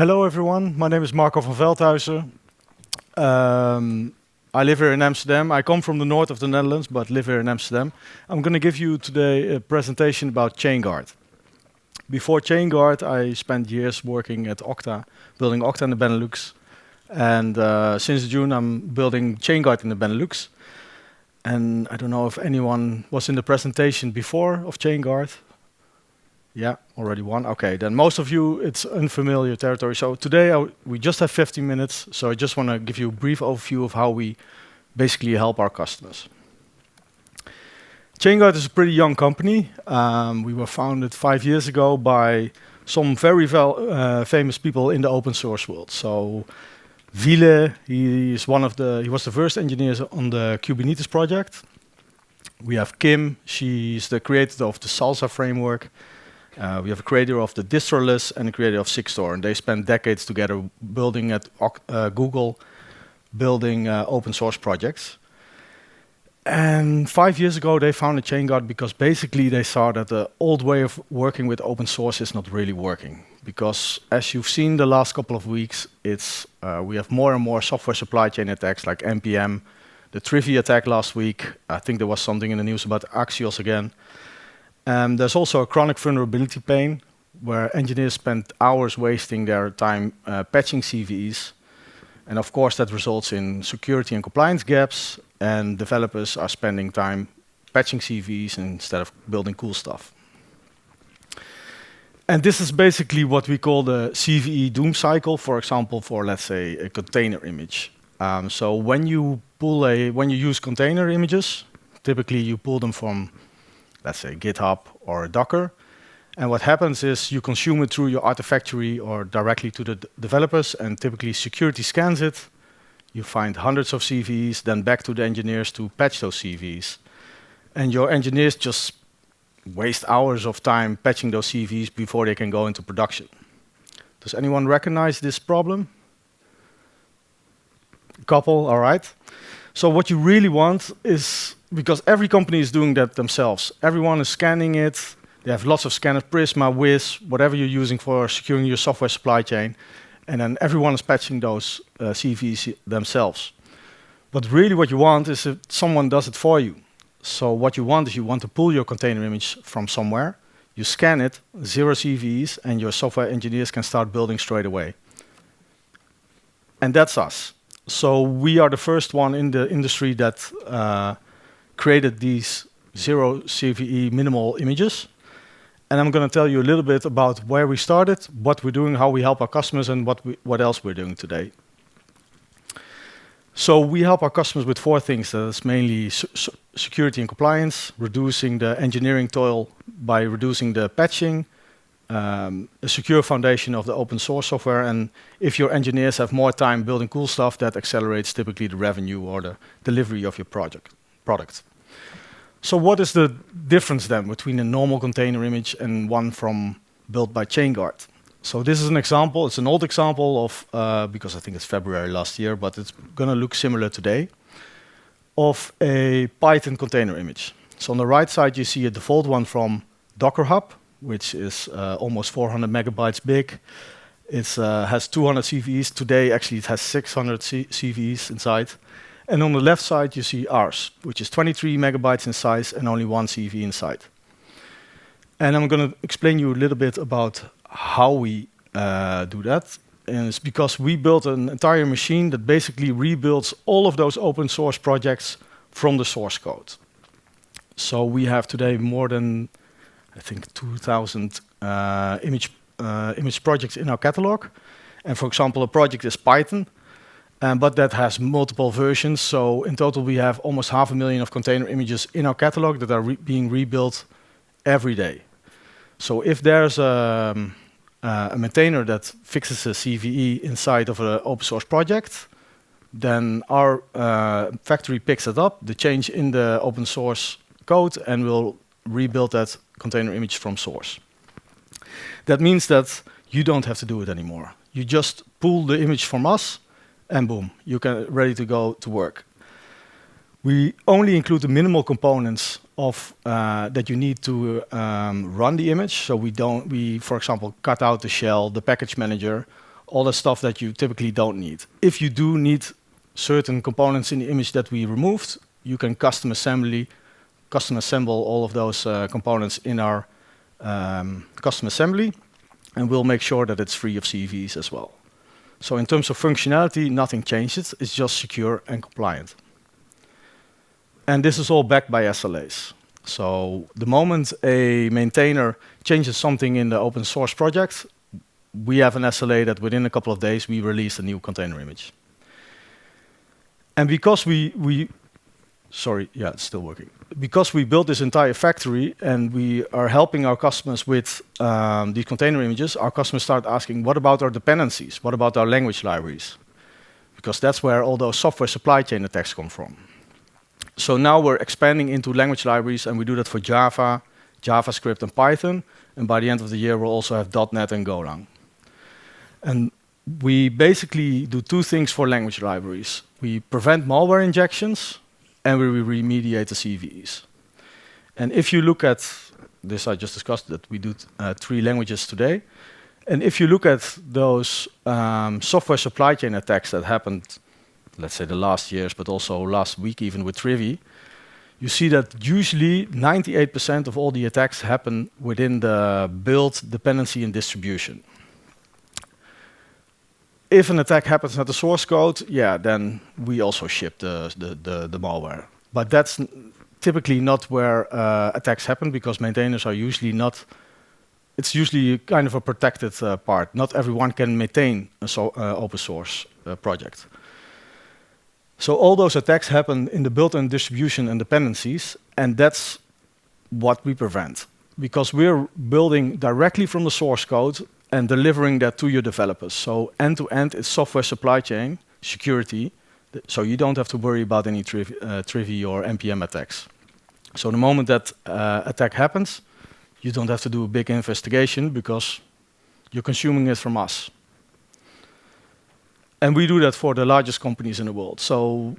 Hello everyone, my name is Marco van Veldhuizen. I live here in Amsterdam. I come from the north of the Netherlands, but live here in Amsterdam. I'm going to give you today a presentation about ChainGuard. Before ChainGuard, I spent years working at Okta, building Okta in the Benelux. And since June, I'm building ChainGuard in the Benelux. And I don't know if anyone was in the presentation before of ChainGuard. Yeah, already one. Okay, then most of you, it's unfamiliar territory. So today we just have 15 minutes. So I just want to give you a brief overview of how we basically help our customers. ChainGuard is a pretty young company. We were founded 5 years ago by some very famous people in the open source world. So Ville, he was the first engineer on the Kubernetes project. We have Kim, she's the creator of the Salsa framework. We have a creator of the distroless and a creator of Sigstore, and they spent decades together building at Google, building open source projects. And 5 years ago, they founded ChainGuard because basically they saw that the old way of working with open source is not really working. Because as you've seen the last couple of weeks, we have more and more software supply chain attacks like NPM, the Trivia attack last week. I think there was something in the news about Axios again. There's also a chronic vulnerability pain, where engineers spend hours wasting their time patching CVEs. And of course, that results in security and compliance gaps, and developers are spending time patching CVEs instead of building cool stuff. And this is basically what we call the CVE doom cycle, for example, for, let's say, a container image. So when you use container images, typically you pull them from, let's say, GitHub or Docker. And what happens is you consume it through your Artifactory or directly to the developers, and typically security scans it. You find hundreds of CVEs, then back to the engineers to patch those CVEs. And your engineers just waste hours of time patching those CVEs before they can go into production. Does anyone recognize this problem? A couple, all right. So what you really want is, because every company is doing that themselves. Everyone is scanning it. They have lots of scanners, Prisma, Wiz, whatever you're using for securing your software supply chain. And then everyone is patching those CVEs themselves. But really what you want is if someone does it for you. So what you want is you want to pull your container image from somewhere. You scan it, 0 CVEs, and your software engineers can start building straight away. And that's us. So we are the first one in the industry that created these 0 CVE minimal images. And I'm going to tell you a little bit about where we started, what we're doing, how we help our customers, and what else we're doing today. So we help our customers with 4 things. That's mainly security and compliance, reducing the engineering toil by reducing the patching, a secure foundation of the open source software, and if your engineers have more time building cool stuff, that accelerates typically the revenue or the delivery of your product. So what is the difference then between a normal container image and one built by ChainGuard? So this is an example. It's an old example of, because I think it's February last year, but it's going to look similar today, of a Python container image. So on the right side, you see a default one from Docker Hub, which is almost 400 megabytes big. It has 200 CVEs. Today, actually, it has 600 CVEs inside. And on the left side, you see ours, which is 23 megabytes in size and only 1 CVE inside. And I'm going to explain you a little bit about how we do that. And it's because we built an entire machine that basically rebuilds all of those open source projects from the source code. So we have today more than, I think, 2,000 image projects in our catalog. And for example, a project is Python, but that has multiple versions. So in total, we have almost 500,000 of container images in our catalog that are being rebuilt every day. So if there's a maintainer that fixes a CVE inside of an open source project, then our factory picks it up, the change in the open source code, and will rebuild that container image from source. That means that you don't have to do it anymore. You just pull the image from us, and boom, you can ready to go to work. We only include the minimal components of that you need to run the image. So we, for example, cut out the shell, the package manager. all the stuff that you typically don't need. If you do need certain components in the image that we removed, you can custom assemble all of those components in our custom assembly, and we'll make sure that it's free of CVEs as well. So in terms of functionality, nothing changes. It's just secure and compliant. And this is all backed by SLAs. So the moment a maintainer changes something in the open source project, we have an SLA that within a couple of days we release a new container image. And because it's still working. Because we built this entire factory and we are helping our customers with these container images, our customers start asking, what about our dependencies? What about our language libraries? Because that's where all those software supply chain attacks come from. So now we're expanding into language libraries, and we do that for Java, JavaScript, and Python. And by the end of the year, we'll also have .NET and Golang. And we basically do two things for language libraries. We prevent malware injections, and we remediate the CVEs. And if you look at this, I just discussed that we do 3 languages today. And if you look at those software supply chain attacks that happened, let's say the last years, but also last week even with Trivi, you see that usually 98% of all the attacks happen within the build, dependency, and distribution. If an attack happens at the source code, then we also ship the malware. But that's typically not where attacks happen, because maintainers are usually not. It's usually kind of a protected part. Not everyone can maintain an open source project. So all those attacks happen in the build and distribution and dependencies, and that's what we prevent. Because we're building directly from the source code and delivering that to your developers. So end-to-end is software supply chain security, so you don't have to worry about any Trivi or NPM attacks. So the moment that attack happens, you don't have to do a big investigation because you're consuming it from us. And we do that for the largest companies in the world. So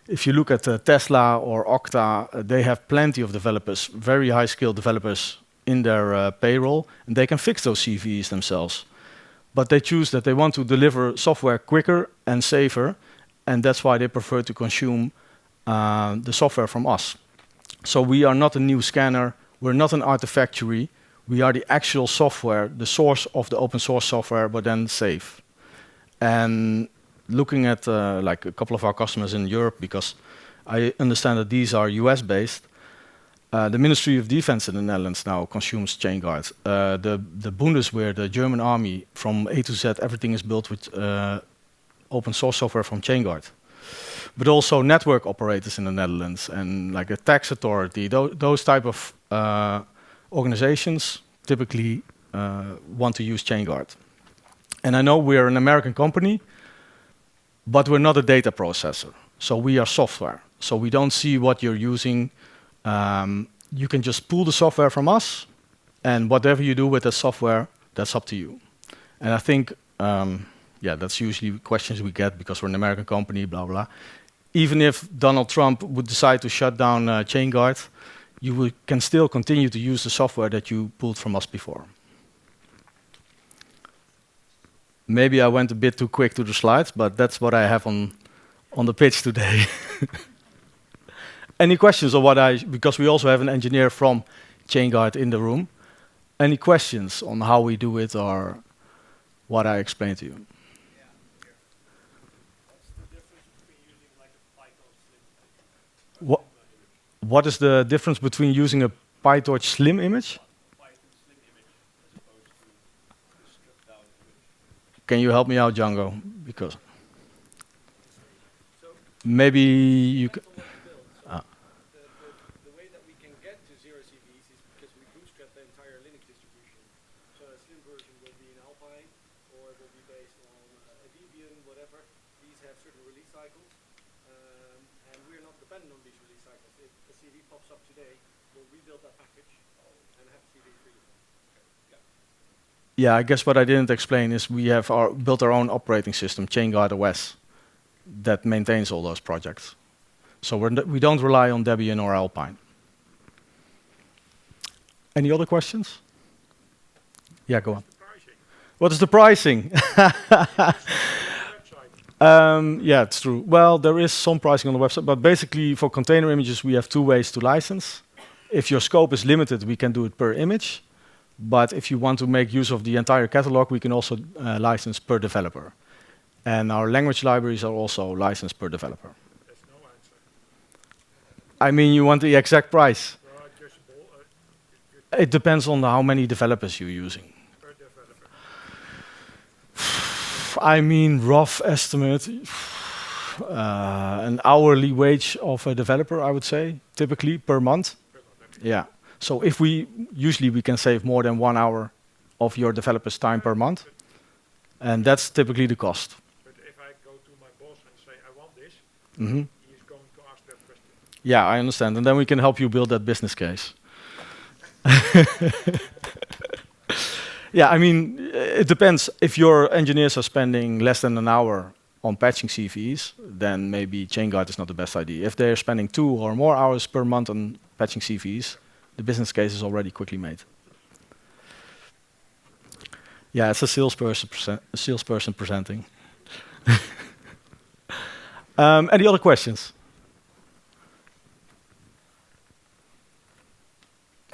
if you look at Tesla or Okta, they have plenty of developers, very high-skilled developers in their payroll, and they can fix those CVEs themselves. But they choose that they want to deliver software quicker and safer, and that's why they prefer to consume the software from us. So we are not a new scanner, we're not an artifactory, we are the actual software, the source of the open source software, but then safe. And looking at like a couple of our customers in Europe, because I understand that these are US-based, the Ministry of Defense in the Netherlands now consumes ChainGuard. The Bundeswehr, the German army, from A to Z, everything is built with open source software from ChainGuard. But also network operators in the Netherlands and like a tax authority, those type of organizations typically want to use ChainGuard. And I know we're an American company, but we're not a data processor. So we are software. So we don't see what you're using. You can just pull the software from us, and whatever you do with the software, that's up to you. And I think, that's usually questions we get because we're an American company, blah, blah. Even if Donald Trump would decide to shut down ChainGuard, you can still continue to use the software that you pulled from us before. Maybe I went a bit too quick to the slides, but that's what I have on the pitch today. Any questions on because we also have an engineer from ChainGuard in the room. Any questions on how we do it or what I explained to you? What is the difference between using a PyTorch Slim image? Can you help me out, Django? Because maybe you can. The way that we can get to zero-CVEs is because we bootstrap the entire Linux distribution. So a Slim version will be in Alpine, or it will be based on a Debian, whatever. These have certain release cycles, and we're not dependent on these release cycles. If a CV pops up today, we'll rebuild that package and have CV for you. Yeah, I guess what I didn't explain is we have built our own operating system, ChainGuard OS, that maintains all those projects. So we don't rely on Debian or Alpine. Any other questions? Yeah, go on. What is the pricing? Yeah, it's true. Well, there is some pricing on the website, but basically for container images, we have two ways to license. If your scope is limited, we can do it per image. But if you want to make use of the entire catalog, we can also license per developer. And our language libraries are also licensed per developer. That's no answer. I mean, you want the exact price. Just It depends on how many developers you're using. per developer. I mean, rough estimate, an hourly wage of a developer, I would say, typically per month. Yeah. So if usually we can save more than 1 hour of your developer's time per month, and that's typically the cost. But if I go to my boss and say I want this, Mm-hmm. he is going to ask that question. Yeah, I understand. And then we can help you build that business case. Yeah, I mean, it depends. If your engineers are spending less than an hour on patching CVEs, then maybe ChainGuard is not the best idea. If they're spending 2 or more hours per month on patching CVEs, the business case is already quickly made. Yeah, it's a salesperson presenting. Any other questions?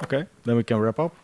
Okay, then we can wrap up.